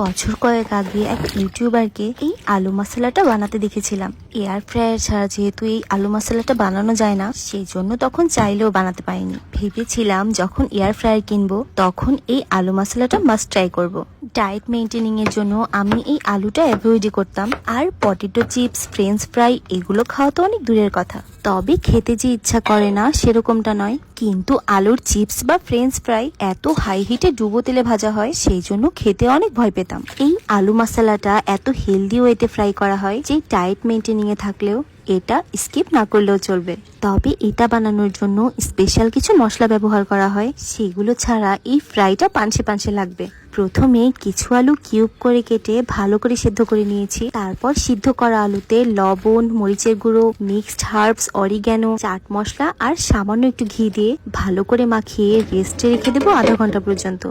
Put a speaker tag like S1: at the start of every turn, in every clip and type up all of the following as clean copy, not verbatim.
S1: বছর কয়েক আগে এক ইউটিউবারকে এই আলু মশলাটা বানাতে দেখেছিলাম। এয়ার ফ্রায়ার ছাড়া যেহেতু এই আলু মশলাটা বানানো যায় না, সেই জন্য তখন চাইলেও বানাতে পারিনি। ভেবেছিলাম যখন এয়ার ফ্রায়ার কিনবো তখন এই আলু মশলাটা মাস্ট ট্রাই করব। ডায়েট মেনটেনিং এর জন্য আমি এই আলুটা অ্যাভয়েডই করতাম, আর পটেটো চিপস, ফ্রেঞ্চ ফ্রাই এগুলো খাওয়া তো অনেক দূরের কথা। তবে খেতে যে ইচ্ছা করে না সেরকমটা নয়, কিন্তু আলুর চিপস বা ফ্রেঞ্চ ফ্রাই এত হাই হিটে ডুবো তেলে ভাজা হয়, সেই জন্য খেতে অনেক ভয় পেতাম। এই আলু মশলাটা এত হেলদি ওয়েতে ফ্রাই করা হয় যে ডায়েট মেনটেনিং এ থাকলেও এটা স্কিপ না করলেও চলবে। তবে এটা বানানোর জন্য স্পেশাল কিছু মশলা ব্যবহার করা হয়, সেগুলো ছাড়া এই ফ্রাইটা পানসে পানসে লাগবে। প্রথমে কিছু আলু কিউব করে কেটে ভালো করে সেদ্ধ করে নিয়েছি। তারপর সিদ্ধ করা আলুতে লবণ, মরিচের গুঁড়ো, mixed herbs, oregano, chaat masala আর সামান্য একটু ঘি দিয়ে ভালো করে মাখিয়ে রেস্টে রেখে দেবো আধা ঘন্টা পর্যন্ত।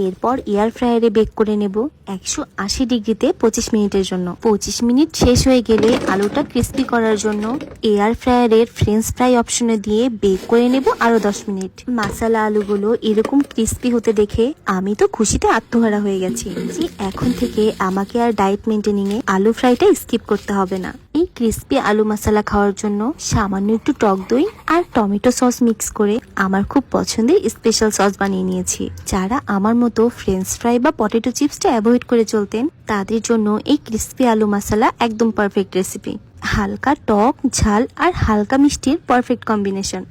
S1: এরপর এয়ার ফ্রায়ারে বেক করে নেব 180 ডিগ্রিতে 25 মিনিটের জন্য। 25 মিনিট শেষ হয়ে গেলে আলুটা ক্রিস্পি করার জন্য এয়ার ফ্রায়ারের ফ্রেঞ্চ ফ্রাই অপশনে দিয়ে বেক করে নেব আরো 10 মিনিট। মশলা আলুগুলো এরকম ক্রিস্পি হতে দেখে আমি তো খুশিতে আত্মহারা হয়ে গেছি যে এখন থেকে আমাকে আর ডায়েট মেনটেনিং এ আলু ফ্রাইটা স্কিপ করতে হবে না। এই ক্রিস্পি আলু মশলা খাওয়ার জন্য সামান্য একটু টক দই আর টমেটো সস মিক্স করে আমার খুব পছন্দের স্পেশাল সস বানিয়ে নিয়েছি। যারা আমার মতো ফ্রেঞ্চ ফ্রাই বা পটেটো চিপসটা অ্যাভয়েড করে চলতেন, তাদের জন্য এই ক্রিস্পি আলু মশলা একদম পারফেক্ট রেসিপি। হালকা টক, ঝাল আর হালকা মিষ্টির পারফেক্ট কম্বিনেশন।